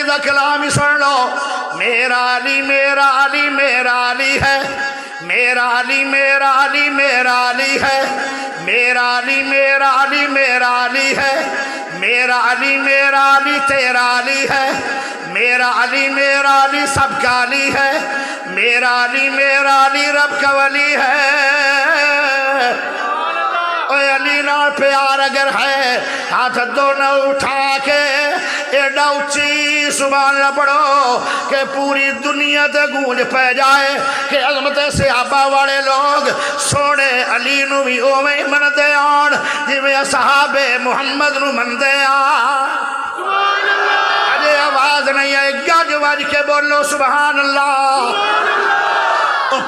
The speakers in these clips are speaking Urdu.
دا کلام ہی سن لو، میرا علی میرا علی میرا علی ہے، میرا علی میرا علی میرا علی ہے، میرا علی میرا علی میرا علی ہے، میرا علی میرا علی تیرا علی ہے، میرا علی میرا علی سب کا علی ہے، میرا علی میرا علی رب کا ولی ہے۔ اے علی نال پیار اگر ہے ہاتھ دونوں اٹھا کے ایڈا اچھی سبحان اللہ پڑھو کہ پوری دنیا تے گونج پہ جائے کہ عظمت صحابہ والے لوگ سونے علی نو بھی اوویں ہی مندے آن جویں اصحاب محمد نو مندے آن۔ اجے آواز نہیں ہے، گج وج کے بولو سبحان اللہ۔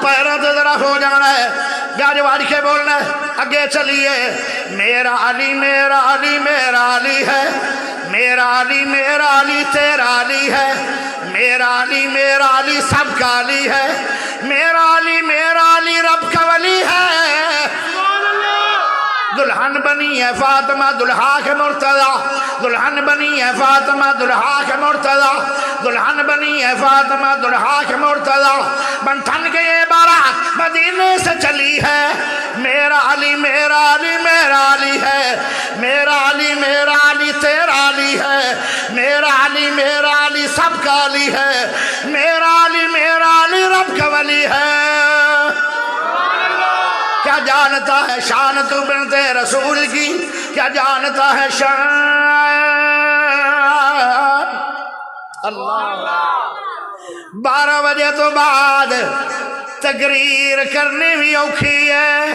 پیروں تے ذرا ہو جانا ہے، گج وج کے بولنا ہے، اگے چلیے۔ میرا علی میرا علی میرا علی ہے، میرا علی میرا علی تیرا علی ہے، میرا علی میرا علی سب کا علی ہے، میرا علی میرا علی رب کا ولی ہے۔ دلہن بنی ہے فاطمہ دلہا کے مرتضی، دلہن بنی ہے فاطمہ دلہا کے مرتضی، دلہن بنی ہے فاطمہ دلہا کے مرتضی، بن ٹھن کے یہ بارات مدینے سے چلی ہے۔ میرا علی میرا علی میرا علی ہے، میرا علی میرا علی تیرا علی ہے، میرا علی میرا علی سب کا علی ہے، میرا علی میرا علی رب کا ولی ہے۔ کیا جانتا ہے شان تو بنت رسول کی، کیا جانتا ہے شان اللہ۔ 12 بجے تو بعد تقریر کرنی بھی اوکھی ہے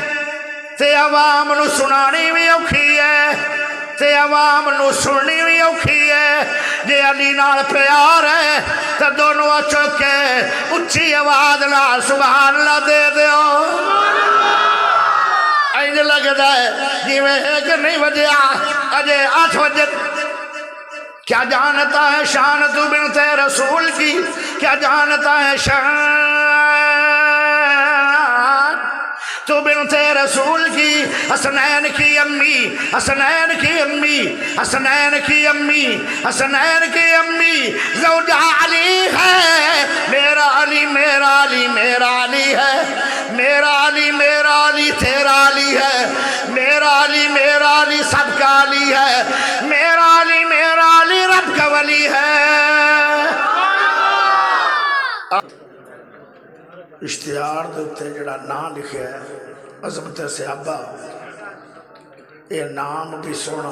تے عوام نو سنانی بھی اوکھی ہے تے عوام نو سننی بھی اوکھی ہے۔ جے علی نال پیار ہے تو دونوں چک کے اچھی آواز نال سبحان اللہ دے دیو۔ اینج لگتا ہے جی میں ایک نہیں بجیا اجے 8 بجے۔ کیا جانتا ہے شان تو بنت رسول کی، کیا جانتا ہے شان تو بنت رسول کی، حسنین کی امی، حسنین کی امی، حسنین کی امی، حسنین کی امی زوجہ علی ہے۔ میرا علی میرا علی میرا علی ہے، میرا علی میرا علی تیرا علی ہے، میرا علی میرا علی سب کا علی ہے، میرا علی میرا علی رب کا ولی ہے۔ اشتہار دے جڑا نام لکھے ہے عظمت صحابہ، یہ نام بھی سونا،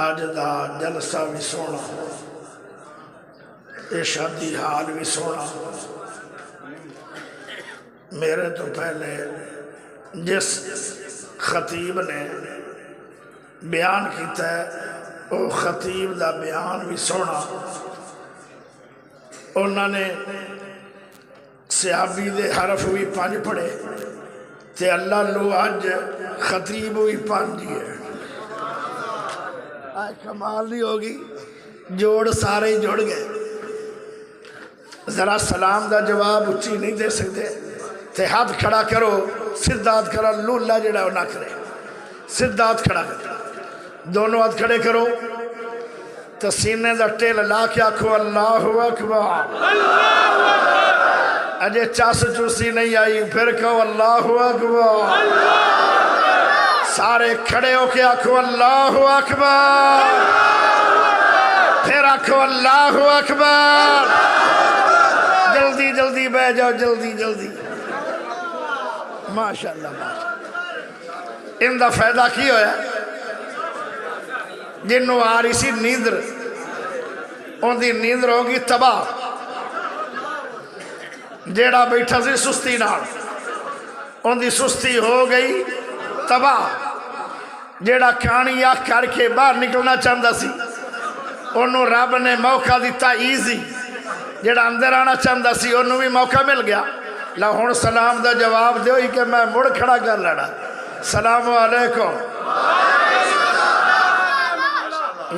اج دا جلسہ بھی سونا، یہ شادی حال بھی سونا۔ میرے تو پہلے جس خطیب نے بیان کیتا ہے وہ خطیب دا بیان بھی سونا۔ انہوں نے صحابی دے حرف بھی 5 پڑھے تے اللہ لو اج خطیب بھی 5 ہے۔ آج کمال نہیں ہوگی، جوڑ سارے ہی جڑ گئے۔ ذرا سلام دا جواب اچھی نہیں دے سکتے تے ہاتھ کھڑا کرو، سدھا ہاتھ کھڑا، لولا جڑا وہ نہ کرے، سدھا ہاتھ کھڑا کرو، دونوں ہاتھ کھڑے کرو تو سینے دا ٹیل لا کے آکھو اللہ اکبر۔ اجے چاس چوسی نہیں آئی، پھر کہو اللہ اکبر۔ سارے کھڑے ہو کے آکھو اللہ اکبر، پھر آکھو اللہ اکبر۔ جلدی جلدی بہ جاؤ، جلدی جلدی۔ ماشاءاللہ ماشاءاللہ۔ ان دا فائدہ کی ہویا؟ جنہوں آ رہی سی نیندر، ان دی نیندر ہوگی تباہ۔ جیڑا بیٹھا سی سستی نال، ان دی سستی ہو گئی تباہ۔ جیڑا کھانی آکھ کر کے باہر نکلنا چاہتا سی، انہوں رب نے موقع دیتا ایزی۔ جیڑا اندر آنا چاہتا سی انہوں بھی موقع مل گیا۔ ہن سلام دا جواب دیو ہی کہ میں مڑ کھڑا کر لینا۔ السلام علیکم۔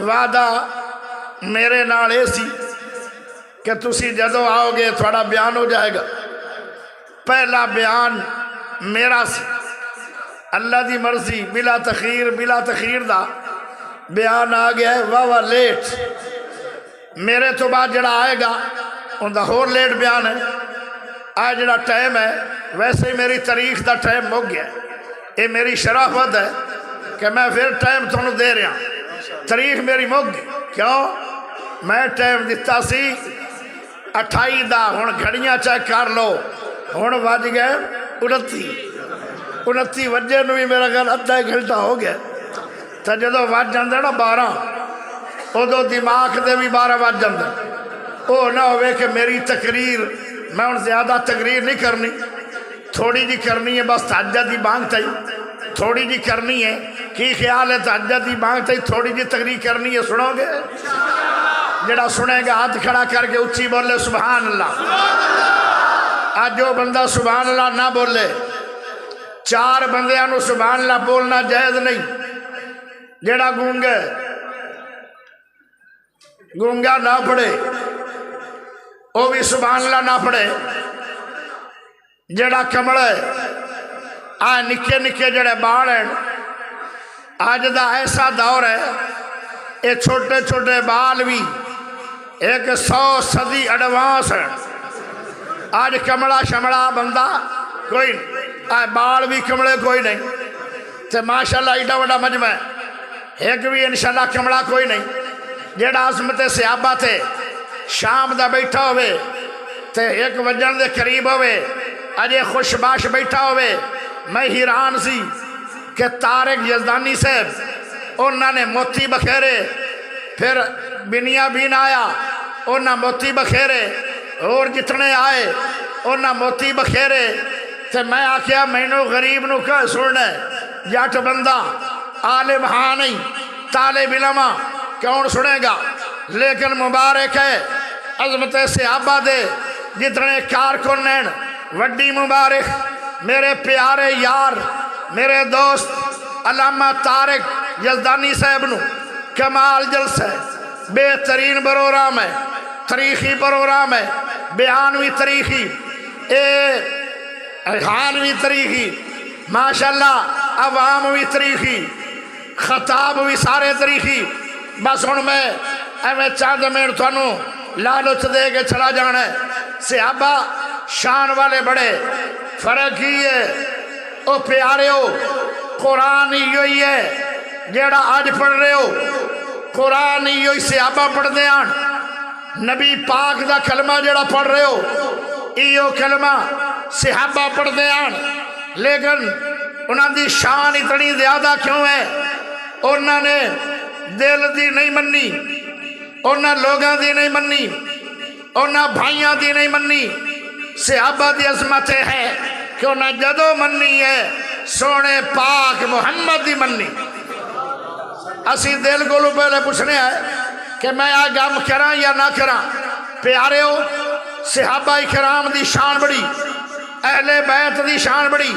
وعدہ میرے نال اے سی کہ تسی جدو آؤ گے تھوڑا بیان ہو جائے گا۔ پہلا بیان میرا سی، اللہ دی مرضی بلا تخیر دا بیان آ گیا ہے، واہ لیٹ۔ میرے تو بعد جڑا آئے گا ان دا ہور لیٹ بیان ہے. آج جڑا ٹائم ہے ویسے ہی میری تاریخ دا ٹائم مک گیا. یہ میری شرافت ہے کہ میں پھر ٹائم تھانوں دے رہا. تاریخ میری مک گئی. کیوں؟ میں ٹائم دیتا سی 28 دا. ہن گھڑیاں چیک کر لو، ہن وج گئے 29 وجے نو بھی میرا خیال ادھا ایک گھنٹہ ہو گیا. تو جدو وج جاندے نا 12 ادو دماغ دے بھی 12 وج جاندے. وہ نہ ہوئے کہ میری تقریر میں ہن زیادہ تقریر نہیں کرنی، تھوڑی جی کرنی ہے. بس تہجد دی بانگ تائی تھوڑی جی کرنی ہے. کی خیال ہے تہجد دی بانگ تائی تھوڑی جی تقریر کرنی ہے؟ سنو گے؟ جڑا سنے گا ہاتھ کھڑا کر کے اچھی بولے سبحان اللہ. آج جو بندہ سبحان اللہ نہ بولے، 4 بندیاں نو سبحان اللہ بولنا جائز نہیں. جڑا گونگا نہ پڑھے وہ بھی سبحان اللہ نہ پڑھے. جڑا کمڑے نکے نکے جڑے بال ہیں، آج دا ایسا دور ہے یہ چھوٹے چھوٹے بال بھی 100 صدی ایڈوانس ہیں. آج کمڑا شمڑا بندہ کوئی نہیں، بال بھی کمڑے کوئی نہیں. تو ماشاءاللہ ایڈا وڈا مجمع ہے، ایک بھی انشاءاللہ کمڑا کوئی نہیں. جیڑا عظمت صحابہ تھے شام دا بیٹھا ہوئے تے 1 وجن دے قریب ہوئے، اجے خوش باش بیٹھا ہوئے. میں حیران سی کہ طارق یزدانی صاحب انہوں نے موتی بخیرے، پھر بنیا بین آیا انہوں موتی بخیرے، اور جتنے آئے انہوں موتی بخیرے. تے میں آکھیا مینو غریب نو کہ سننا جٹ بندہ عالم ہاں نہیں طالب علم کون سنے گا، لیکن مبارک ہے عظمت صحابہ دے جتنے کارکن ہیں. وڈی مبارک میرے پیارے یار میرے دوست علامہ طارق یزدانی صاحب نو کمال جلسہ ہے، بہترین پروگرام ہے، تاریخی پروگرام ہے، بیانوی تاریخی حالوی تاریخی، ماشاءاللہ عوام بھی تاریخی، خطاب بھی سارے تاریخی. بس ہن میں ایویں چند منٹ تھانوں لالچ دے کے چلا جانا ہے. صحابہ شان والے بڑے، فرق ہی ہے او پیارے ہو. قرآن ہی ہے جیڑا آج پڑھ رہے ہو، قرآن ہی صحابہ پڑھ دے آن. نبی پاک دا کلمہ جیڑا پڑھ رہے ہو ایو کلمہ صحابہ پڑھ دے آن. لیکن انہاں دی شان اتنی زیادہ کیوں ہے؟ انہاں نے دل دی نہیں منی، انہاں لوگاں دی نہیں منی، انہاں بھائیاں دی نہیں منی. صحابہ دی عظمت ہے کہ انہاں جدو منی ہے سونے پاک محمد دی منی. اسی دل کو پہلے پوچھنے آئے کہ میں آ گم کراں یا نہ کراں. پیارے ہو صحابہ کرام دی شان بڑی، اہل بیت دی شان بڑی.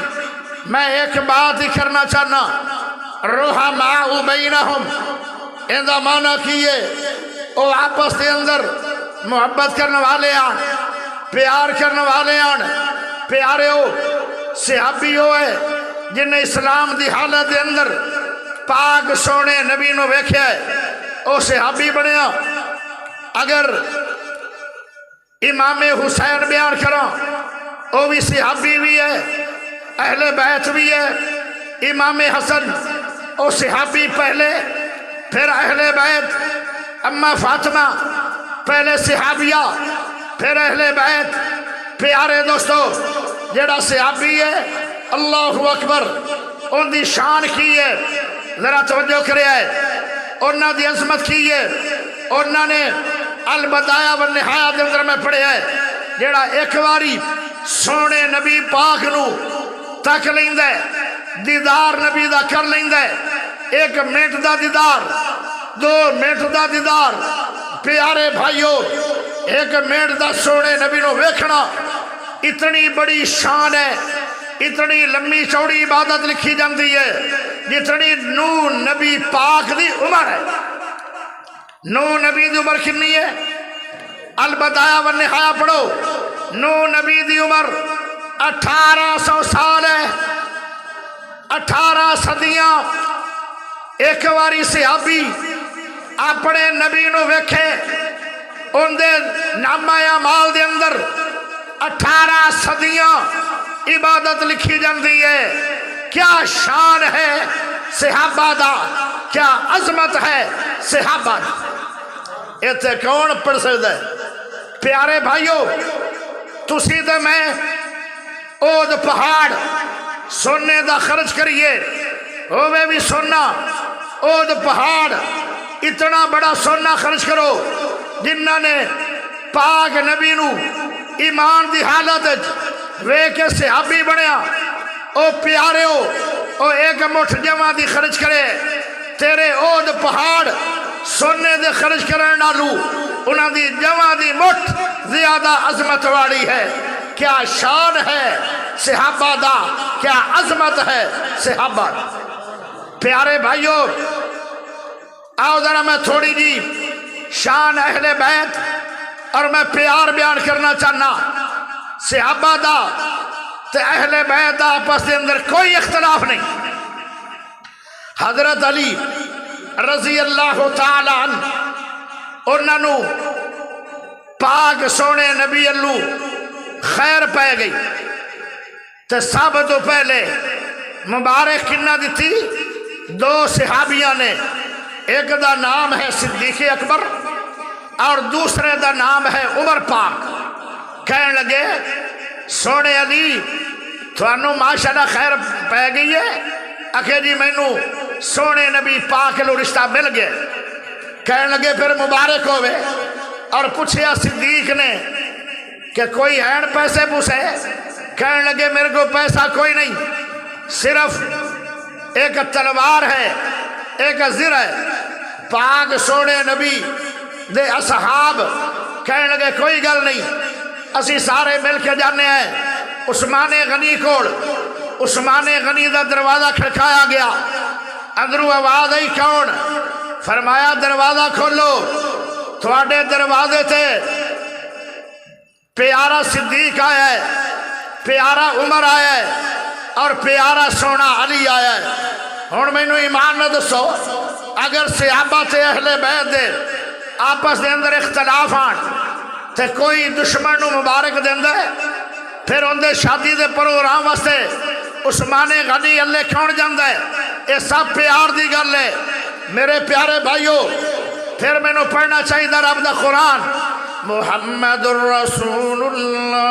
میں ایک بات ہی کرنا چاہنا، رحماء بینہم اندہ معنی کیے او آپس دے اندر محبت کرنے والے آن، پیار کرنے والے آن. پیارے ہو صحابی ہوئے جن اسلام دی حالت دے اندر پاک سونے نبی نو ویکھیا ہے او صحابی بنیا. اگر امام حسین بیان کراں او بھی صحابی بھی ہے، اہل بیت بھی ہے. امام حسن او صحابی پہلے، پھر اہل بیت. اما فاطمہ پہلے صحابیہ پھر اہل بیت. پیارے دوستو جڑا صحابی ہے اللہ اکبر ان دی شان کی ہے، ذرا توجہ کرے ہے. انہاں دی عظمت کی ہے. انہاں نے البدایہ والنہایہ دے اندر میں پڑھے ہے جڑا ایک واری سونے نبی پاک نو تک لیندہ ہے، دیدار نبی دا کر لیندہ ہے. 1 منٹ دا دیدار، 2 منٹ دا دیدار. پیارے بھائیو 1 منٹ دا سونے نبی نو ویکھنا اتنی بڑی شان ہے. اتنی لمبی چوڑی عبادت لکھی جاندی ہے جتنی نو نبی پاک دی عمر ہے. نو نبی دی عمر کنی ہے؟ البدایہ والنہایہ پڑھو. نو نبی دی عمر 1800 سال ہے، 18 صدیاں. ایک واری صحابی اپنے نبی نو ویکھے ان دے نامہ اعمال دے اندر 18 صدیاں عبادت لکھی جاندی ہے۔ کیا شان ہے صحابہ دا، کیا عظمت ہے صحابہ دا، ایتھے کون پڑھ سکتا ہے؟ پیارے بھائیو، تسی تے میں اود پہاڑ سونے دا خرچ کریے، ہووے بھی سونا، اود پہاڑ اتنا بڑا سونا خرچ کرو جنہ نے پاک نبی نو ایمان دی حالت وے کے صحابی بنیا، او پیارے ہو، او ایک مٹھ جمع دی خرچ کرے، تیرے اود پہاڑ سونے دے خرچ کرن نالو انہاں دی جمع دی مٹھ زیادہ عظمت والی ہے۔ کیا شان ہے صحابہ دا، کیا عظمت ہے صحابہ دا۔ پیارے بھائیو، آؤ ذرا میں تھوڑی جی شان اہل بیت اور میں پیار بیان کرنا چاہنا۔ صحابہ دا تے اہل بیت دا آپس دے اندر کوئی اختلاف نہیں۔ حضرت علی رضی اللہ تعالی عنہ انہاں نو پاک سونے نبی اللہ خیر پہ گئی تے سب تو پہلے مبارک کنہ دیتی؟ 2 صحابیاں نے، ایک دا نام ہے صدیق اکبر اور دوسرے دا نام ہے عمر پاک۔ کہنے لگے سونے علی تھانو ماشاءاللہ خیر پہ گئی ہے؟ اکھے جی مینو سونے نبی پاک لو رشتہ مل گئے۔ کہنے لگے پھر مبارک ہوئے، اور پوچھیا صدیق نے کہ کوئی ہیں پیسے پوسے؟ کہنے لگے میرے کو پیسہ کوئی نہیں، صرف ایک تلوار ہے، ایک زر ہے۔ پاک سونے نبی دے اصحاب کہنے لگے کوئی گل نہیں، اسی سارے مل کے جانے ہیں عثمان غنی کول۔ عثمان غنی دا دروازہ کھڑکایا گیا، اندروں آواز آئی کون؟ فرمایا دروازہ کھولو، تھوڑے دروازے تے پیارا صدیق آیا ہے، پیارا عمر آیا ہے اور پیارا سونا علی آیا ہے۔ ہن مینو ایمان نہ دسو، اگر صحابہ تے اہل بیت دے آپس دے اندر اختلاف آن تے کوئی دشمن نو مبارک دیندا ہے، پھر ان دے شادی دے پروگرام واسطے عثمان غنی اللہ کون جاندا ہے؟ یہ سب پیار دی گل ہے۔ میرے پیارے بھائیو، پھر مینو پڑھنا چاہیے رب دا قرآن۔ محمد الرسول اللہ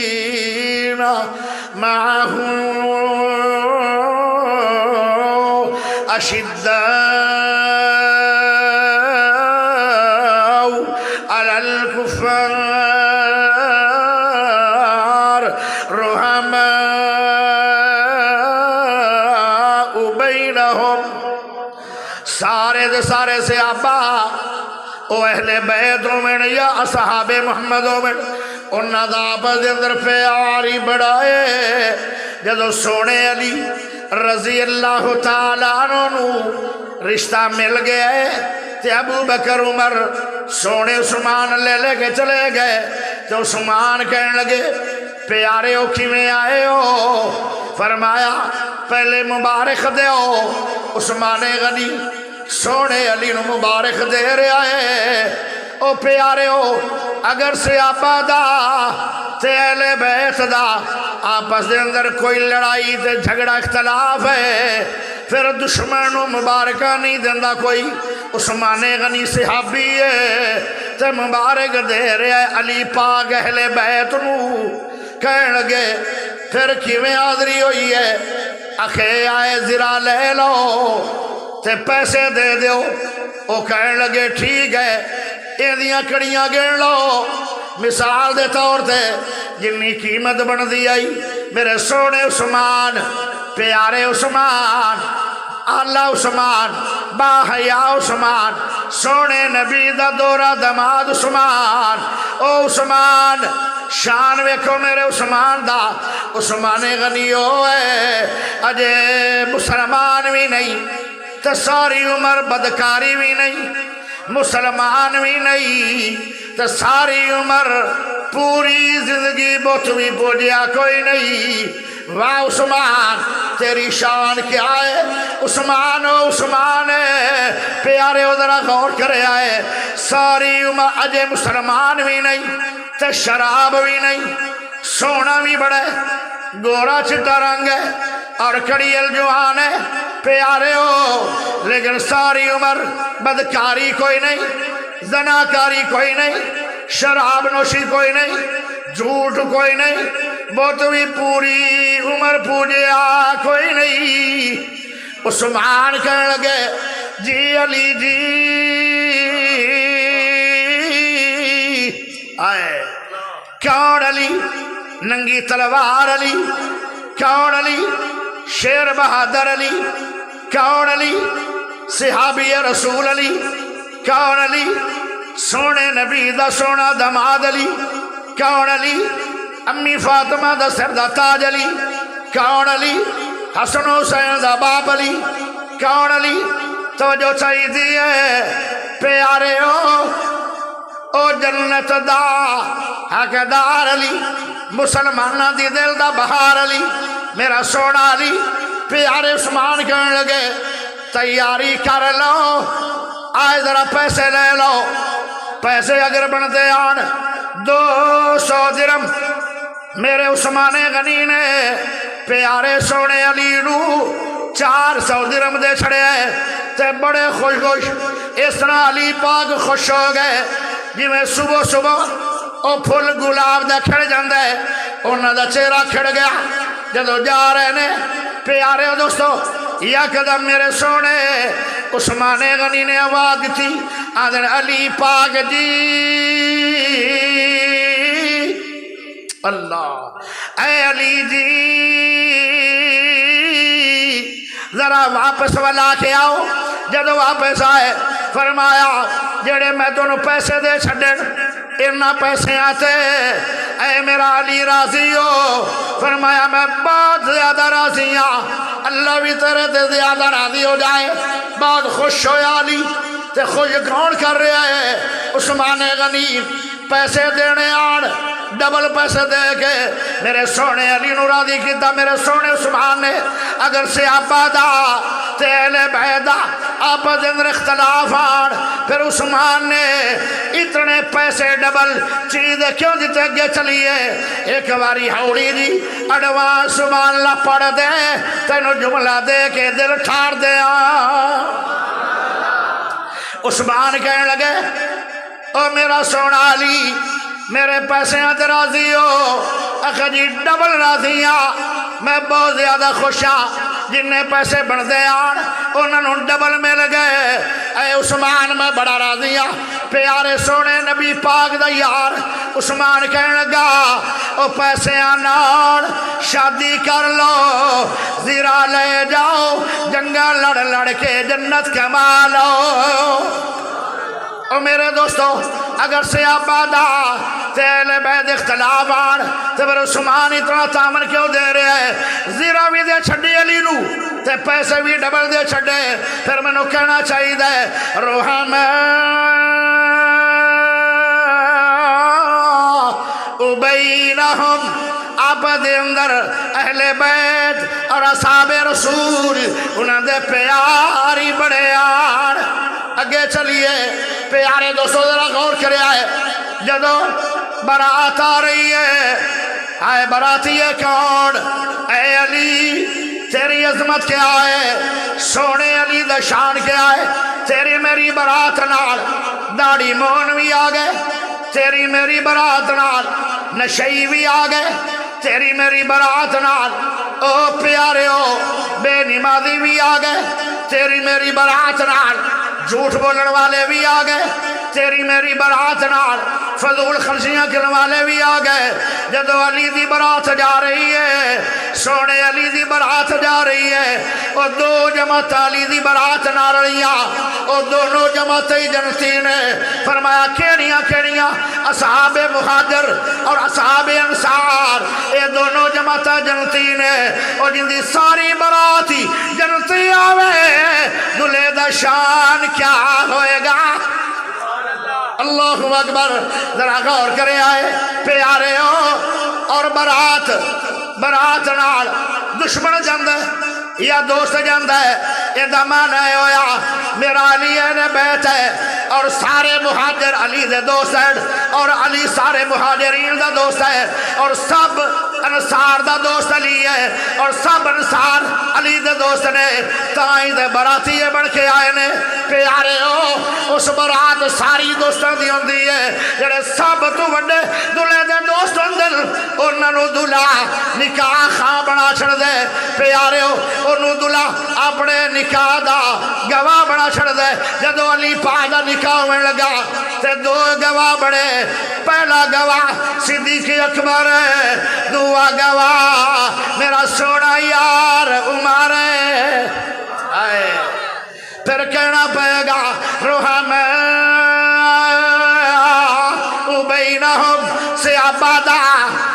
والذین معه اشداء علی الکفار رحماء بینہم۔ سارے دے سارے صحابہ او اہل بیت میں یا اصحاب محمد میں انہاں دا آپس دے اندر پیار ہی بڑا ہے۔ جدو سونے علی رضی اللہ تعالیٰ عنہ رشتہ مل گیا ہے تے ابو بکر عمر سونے عثمان لے لے کے چلے گئے، تو عثمان کہنے لگے پیارے ہو کیویں آئے ہو؟ فرمایا پہلے مبارک دے ہو۔ عثمان غنی سونے علی نو مبارک دے رہا ہے، او پیارے ہو اگر صحابہ دا تے اہل بیت دا آپس دے اندر کوئی لڑائی تے جھگڑا اختلاف ہے، پھر دشمن مبارکہ نہیں دیندہ کوئی۔ عثمان غنی صحابی ہے تے مبارک دے رہا ہے علی پاک اہل بیت نو۔ کہنے لگے پھر کیویں حاضری ہوئی ہے؟ اکھے آئے زرا لے لو تے پیسے دے دیو۔ وہ کہنے لگے ٹھیک ہے، ایدیاں کڑیاں گن لو، مثال دے طور تے جنی قیمت بن دی آئی میرے سونے عثمان، پیارے عثمان، اللہ عثمان، باحیا عثمان، سونے نبی دا دورہ دماد عثمان۔ او عثمان شان ویکھو میرے عثمان دا۔ عثمان غنی ہوئے اجے مسلمان بھی نہیں تے ساری عمر بدکاری بھی نہیں، مسلمان بھی نہیں تے ساری عمر پوری زندگی بت بھی پوجیا کوئی نہیں، واہ عثمان تیری شان کیا ہے عثمان و عثمان پیارے ذرا غور کرے آئے ساری عمر اجے مسلمان بھی نہیں تے شراب بھی نہیں سونا بھی بڑا ہے گورا چٹا رنگ ہے اور کڑی الجوان ہے پیارے ہو لیکن ساری عمر بدکاری کوئی نہیں زناکاری کوئی نہیں شراب نوشی کوئی نہیں جھوٹ کوئی نہیں بہت بھی پوری عمر پوجیا کوئی نہیں عثمان کہنے لگے جی علی جی آئے کون علی ننگی تلوار علی کون علی شیر بہادر علی کون علی صحابی رسول علی کون علی سونے نبی دا سونا دماد علی کون علی امی فاطمہ دا سر دا تاج علی کون علی حسن حسین دا باپ علی کون علی توجہ چاہیے پیارے او جنت دا حقدار علی مسلمانہ دی دل دا بہار علی میرا سونا علی پیارے عثمان کہنے لگے تیاری کر لو آئے ذرا پیسے لے لو پیسے اگر بنتے آن 200 درم میرے عثمان غنی نے پیارے سونے علی نو 400 درم دے چھڑے تے بڑے خوش خوش اس طرح علی پاک خوش ہو گئے جی میں صبح صبح او پھول گلاب دا کھڑ جاندے انہاں دا چہرہ کھڑ گیا جدو جا رہے نے پیارے دوستو یا قدم میرے سونے عثمان غنی نے آواز تھی آدھن علی پاک جی اللہ اے علی جی ذرا واپس والا کے آؤ جدو واپس آئے فرمایا جڑے میں دونوں پیسے دے چھڑن اتنا پیسے آتے اے میرا علی راضی ہو فرمایا میں بہت زیادہ راضی ہوں اللہ بھی تیرے تے زیادہ راضی ہو جائے بہت خوش ہو علی تے خوش کون کر رہا ہے عثمان غنی پیسے دینے آن ڈبل پیسے دے کے میرے سونے علی نو راضی کیتا میرے سونے عثمان نے اگر سے آبادا تیل بیدا آپا اندر اختلاف آن پھر عثمان نے اتنے پیسے ڈبل چیز کیوں دیتے اگے چلیے ایک باری ہاؤڑی دی اڈوان سبحان اللہ پڑھ دے تینو جملہ دے کے دل ٹھار دے عثمان کہنے لگے او میرا سونا علی میرے پیسے آتے راضی ہو اکھا جی ڈبل راضی ہاں میں بہت زیادہ خوش ہاں جنہیں پیسے بڑھتے آن انہوں ڈبل مل گئے اے عثمان میں بڑا راضی ہاں پیارے سونے نبی پاک دا یار عثمان کہنے لگا او پیسے آنان شادی کر لو زیرہ لے جاؤ جنگا لڑ لڑ کے جنت کما لو او میرے دوستو اگر سے آبادا تیل بید اختلاف آن تو پھر عثمان اتنا تامن کیوں دے رہے ہیں زیرہ بھی دے چھڑی علی نو تے پیسے بھی ڈبل دے چھڑے پھر میں نو کہنا چاہی دے روحم بینہم آپ دے اندر اہل بیت اور اصحاب رسول انہاں دے پیاری بڑے آن اگے چلیے پیارے دوستو ذرا غور کرے آئے جدو برات آ رہی ہے آئے براتی ہے کون اے علی تیری عظمت کیا ہے سونے علی دا شان کیا ہے تیری میری برات نال داڑی مون بھی آ گئے تیری میری برات نال نشئی بھی آ گئے تیری میری برات نال او پیارے ہو بے نمازی بھی آ گئے تیری میری برات نال جھوٹ بولن والے بھی آ گئے تیری میری برات نال فضول خرچیاں کرنے والے بھی آ گئے جدو علی دی برات جا رہی ہے سونے علی دی برات جا رہی ہے اور دو جماعت علی دی برات نہ رہیاں اور دونوں جماعتیں جنتی نے فرمایا کیڑیاں کیڑیاں اصحاب مہاجر اور اصحاب انصار یہ دونوں جماعتیں جنتی نے اور جن دی ساری براتی جنتی آوے دلے دا شان کیا ہوئے گا اللہ اکبر ذرا غور کرے آئے پیارے ہو اور برات برات نال دشمن جاندا ہے یا دوست جاندا ہے، یہ معنی ہے ہویا میرا علی اہل بیت ہے اور سارے مہاجر علی دے دوست ہیں اور علی سارے مہاجرین دا دوست ہے اور سب انصار دا دوست علی ہے اور سب انصار علی دے دوست نے، تائیں دے باراتی بن کے آئے نے پیارے ہو۔ اس برات ساری دوستوں دی ہوندی ہے، جڑے سب تو وڈے دلہے دے دوست ہوندے انہاں نوں دلہا نکاح خاں بنا چھڑ دے پیارے ہو، انہوں دلہا اپنے نکاح دا گواہ بنا چھڑ دے۔ جدو علی پاک دا نکاح ہونے لگا تے دو گواہ بڑے، پہلا گواہ صدیق اکبر ہے، دوسرا گواہ میرا سونا یار عمر ہے۔ پھر کہنا پائے گا رحمہ بینہم سے عبادہ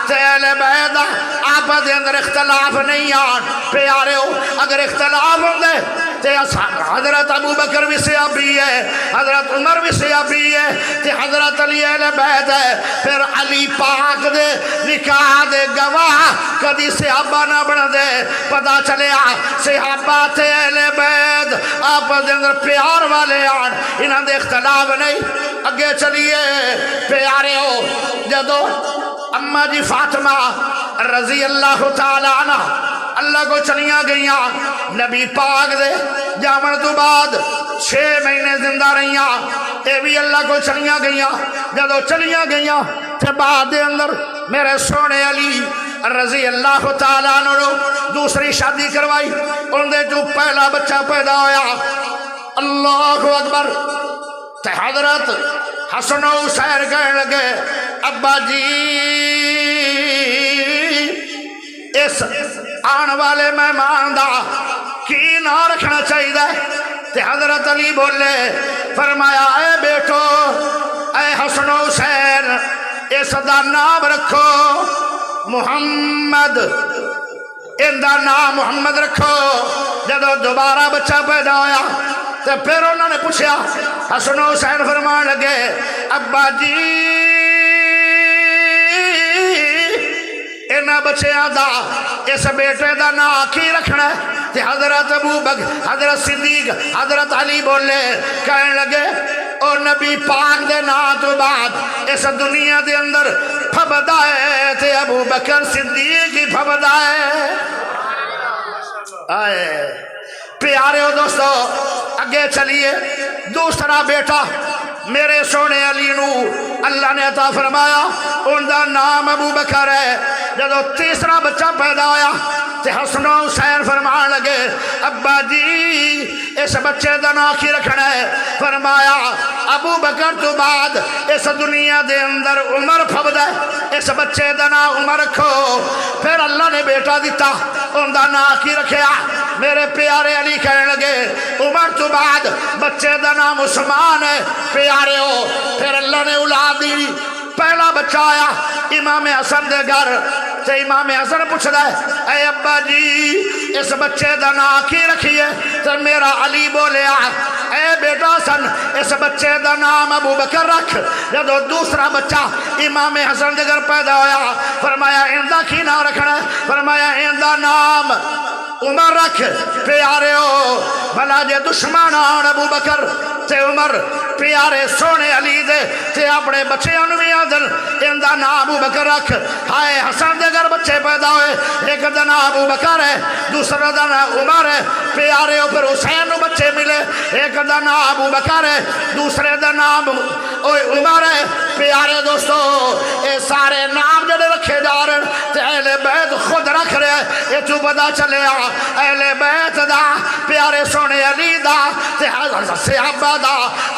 تیل بیدہ، آپ دے اندر اختلاف نہیں آن پیارے ہو۔ اگر اختلاف ہوں دے تے حضرت ابو بکر بھی صحابی ہے، حضرت عمر بھی صحابی ہے، تے حضرت علی اہل بیت ہے، پھر علی پاک دے نکاح دے گواہ کدی صحابہ نہ بن دے، پتہ چلیا صحابہ تے اہل بیت آپ دے اندر پیار والے آن، انہاں دے اختلاف نہیں۔ اگے چلیے پیارے ہو، جدو اماں جی فاطمہ رضی اللہ تعالیٰ عنہ اللہ کو چلیاں گئیاں، نبی پاک دے جامن تو بعد 6 مہینے زندہ رہیاں، اے بھی اللہ کو چلیاں گئیاں۔ جدو چلیاں گئیاں تے بعد دے اندر میرے سونے علی رضی اللہ تعالیٰ عنہ دوسری شادی کروائی، ان دے جو پہلا بچہ پیدا ہویا، اللہ اکبر، تے حضرت حسن و حسین کہنے لگے ابا جی اس آن والے مہمان دا کی نام رکھنا چاہیے؟ تے حضرت علی بولے، فرمایا اے بیٹو اے حسن و حسین اس دا نام رکھو محمد، ان دا نام محمد رکھو۔ جدو دوبارہ بچہ پیدا ہویا تو پھر انہوں نے پوچھا، حسن و حسین فرمان لگے ابا جی انہاں بچیاں دا اس بیٹے دا نام کی رکھنا ہے؟ تے حضرت ابو بکر، حضرت صدیق، حضرت علی بولے، کہنے لگے اور نبی پاک دے نام تو بعد اس دنیا دے اندر پھبدا ہے تے ابو بکر صدیق ہی پھبدا ہے۔ آئے پیارے ہو دوستو، اگے چلیے دوسرا بیٹا میرے سونے علی نو اللہ نے عطا فرمایا، ان دا نام ابو بکر ہے۔ جدو تیسرا بچہ پیدا ہویا تے حسن و حسین فرمان لگے ابا جی اس بچے دا نام کی رکھنا ہے؟ فرمایا ابو بکر تو بعد اس دنیا دے اندر عمر پھبدا ہے، اس بچے دا نام عمر رکھو۔ پھر اللہ نے بیٹا دیتا، ان دا نام کی رکھیا؟ میرے پیارے علی کہنے لگے عمر تو بعد بچے دا نام عثمان ہے پیارے ہو۔ پھر اللہ نے اولاد دی، پہلا بچہ آیا امام حسن دے گھر، تے امام حسن پوچھدا ہے اے ابا جی اس بچے دا نام کی رکھیے؟ تے میرا علی بولیا اے بیٹا حسن اس بچے دا نام ابو بکر رکھ۔ جدو دوسرا بچہ امام حسن دے گھر پیدا ہویا، فرمایا ان دا کی نام رکھنا ہے؟ فرمایا ان دا نام عمر رکھ پیارے ہو۔ بھلا جے دشمن آن ابو بکر تے عمر پیارے سونے علی دے تے اپنے بچے انوی آدن ان دا نام ابو بکر رکھ۔ ہائے حسن دے گھر بچے پیدا ہوئے، ایک دا نام ابو بکر ہے، دوسرا دا نام عمر ہے پیارے ہو۔ پھر حسین نو بچے ملے، ایک دا نام ابو بکر ہے، دوسرے دا نام عمر ہے پیارے دوستو۔ اے سارے نام جڑے رکھے جا رہے تے اہل بیت خود رکھ رہے ہیں، یہ تو پتا چلے اہل بیت دا پیارے سونے علی دا تے حضرت صحابہ دا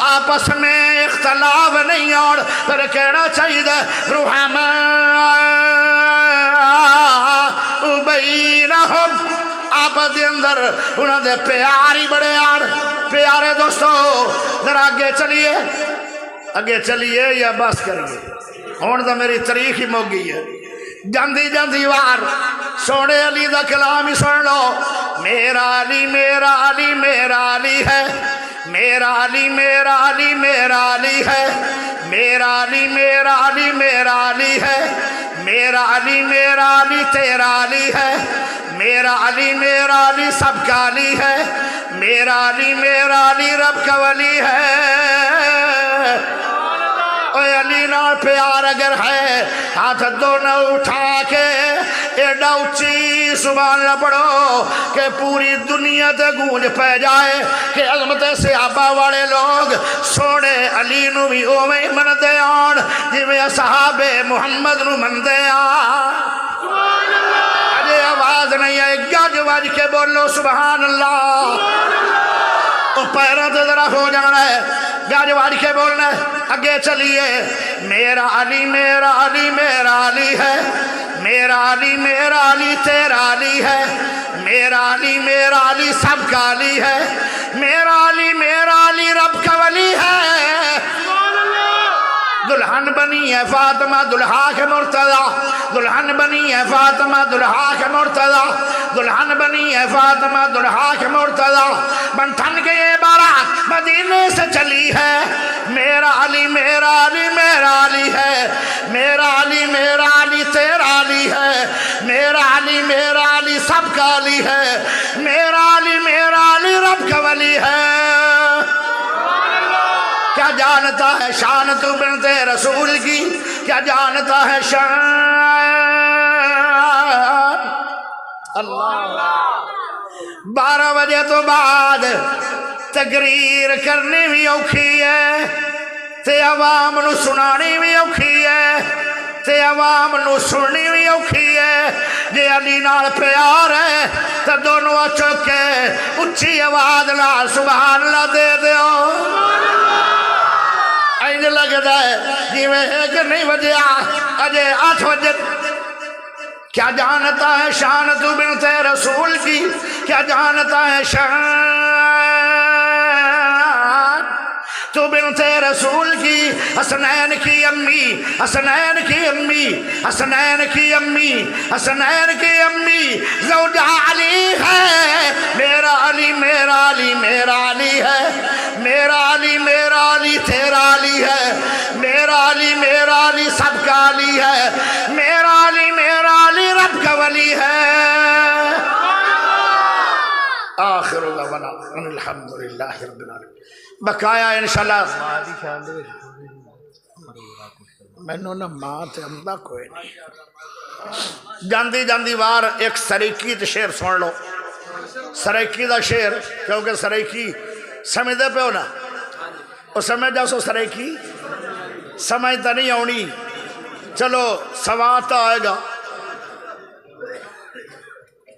آپس میں اختلاف نہیں اور پھر کہنا چاہیے رحمہ بینہم، آپ دے اندر انہوں دے پیاری بڑے آر پیارے دوستو۔ ذرا اگے چلیے یا بس کریے، ہون تو میری تاریخ ہی مک گئی ہے۔ جاندی جاندی وار سونے علی دا کلام ہی سن لو، میرا علی میرا علی میرا علی ہے، میرا علی میرا علی میرا علی ہے، میرا علی میرا علی میرا علی ہے، میرا علی تیرا علی ہے، میرا علی سب کا علی ہے، میرا علی رب کا ولی ہے۔ اے علی نال پیار اگر ہے ہاتھ دونوں اٹھا کے ایڈا اچھی سبحان اللہ پڑھو کہ پوری دنیا تے گونج پہ جائے کہ عظمت صحابہ والے لوگ سونے علی نو بھی اوویں مندے آن جویں اصحاب محمد نو مندے آن۔ اجے آواز نہیں ہے، گج وج کے بولو سبحان اللہ۔ تو پیروں تے ذرا ہو جانا ہے، گج وج کے بولنا ہے، اگے چلیے۔ میرا علی ہے، میرا علی تیرا علی ہے، میرا علی سب کا علی ہے، میرا علی رب کا ولی ہے۔ دلہن بنی ہے فاطمہ دلہا کے مرتضی، دلہن بنی ہے فاطمہ دلہا کے مرتضی، دلہن بنی ہے فاطمہ دلہا کے مرتضی، بن ٹھن کے یہ بارات مدینے سے چلی ہے۔ میرا علی ہے، میرا علی تیرا علی ہے، میرا علی سب کا علی ہے، میرا علی رب کا ولی ہے۔ کیا جانتا ہے شان تو بنت رسول کی، کیا جانتا ہے شان اللہ۔ 12 بجے تو بعد تقریر کرنی بھی اوکھی ہے تے عوام نو سنانی بھی اوکھی ہے تے عوام نو سننی بھی اوکھی ہے۔ جے علی نال پیار ہے تو دونوں چک کے اچھی آواز نال سبحان اللہ دے دیو۔ اینج لگتا ہے جی میں ایک نہیں بجیا اجے 8 بجے۔ کیا جانتا ہے شان تو بنت رسول کی، کیا جانتا ہے شان تو بنت رسول کی، حسنین کی امی، حسنین کی امی، حسنین کی امی، حسنین کی امی زوجہ علی ہے۔ میرا علی ہے، میرا علی تیرا علی ہے، میرا علی سب کا علی ہے، میرا علی رب کا ولی ہے۔ آخر دعوانا ان الحمدللہ رب العالمین۔ بقایا انشاءاللہ مینوں نہ ماں تے امدا کوئی نہیں۔ جاندی وار ایک سریکی تے شعر سن لو، سریکی دا شعر، کیونکہ سریکی سمجھدے پہ ہو نا، وہ سمجھ جاؤ سو سریکی سمجھتا نہیں آنی، چلو سوات آئے گا۔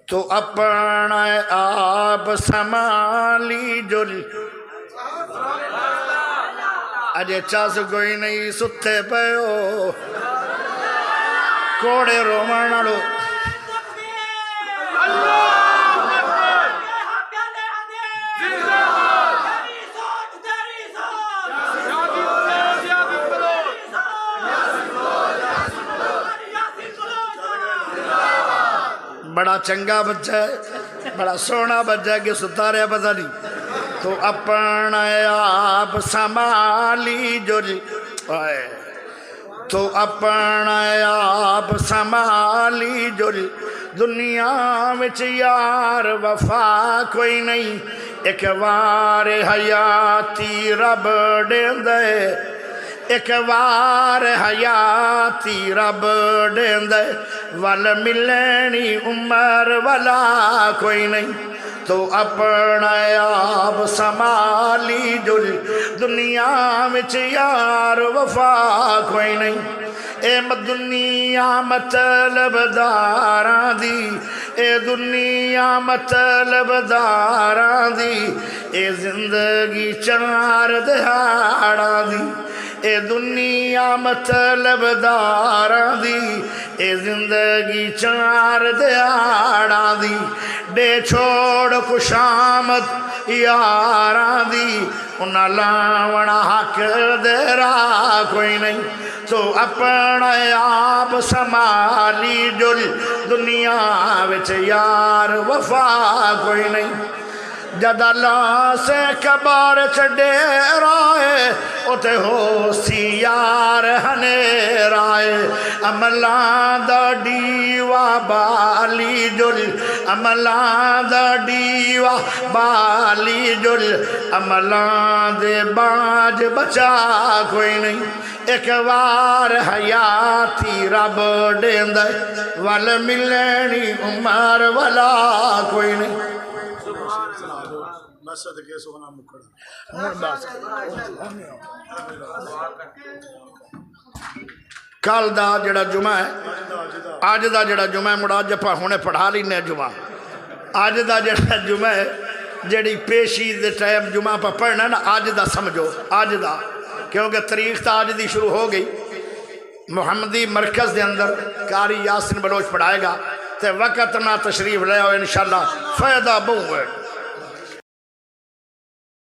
تو اپنا آپ سنبھالی جولی، اجے چاس کوئی نہیں ستے پے ہو کوڑے رومن لو۔ بڑا چنگا بچہ ہے، بڑا سونا بچہ ہے کہ ستارے پتہ نہیں۔ تو اپنا آپ سنبھالی جولی، تو اپنا آپ سنبھالی جولی، دنیا وچ یار وفا کوئی نہیں، ایک وار حیاتی رب دیندے، ایک وار حیاتی رب دیندے، ول ملنی عمر والا کوئی نہیں۔ تو اپنا آپ سنبھالی جولی، دنیا وچ یار وفا کوئی نہیں۔ اے دنیا مطلب داراں دی، اے دنیا مطلب داراں دی، اے زندگی 4 دہاڑاں دی، اے دنیا مطلب داراں دی، اے زندگی 4 دہاڑاں دی، دے چھوڑ خوشامد یاراں دی، انہاں لاونا حق دے راہ کوئی نہیں۔ تو اپنا آپ سنبھالی جل، دنیا وچ یار وفا کوئی نہیں۔ جدالاں سے کبار چڈیرائے اتے ہو سی یار ہنیرائے عملان دا ڈیوا بالی جل عملان دا ڈیوا بالی جل عملان دے بانج بچا کوئی نہیں ایک وار حیاتی رب دیندے ول ملنی عمر والا کوئی نہیں صدقے سونا مکڑ کل دا جڑا جمعہ ہے آج دا جڑا جمعہ ہے مڑا جپا ہونے پڑھا لینے جمعہ آج دا جڑا جمعہ ہے جڑی پیشی دے ٹائم جمعہ پہ پڑھنا نا آج دا سمجھو آج دا کیونکہ تاریخ تا آج دی شروع ہو گئی محمدی مرکز دے اندر قاری یاسین بلوچ پڑھائے گا تے وقت نہ تشریف لے آؤ انشاءاللہ فائدہ بہو ہے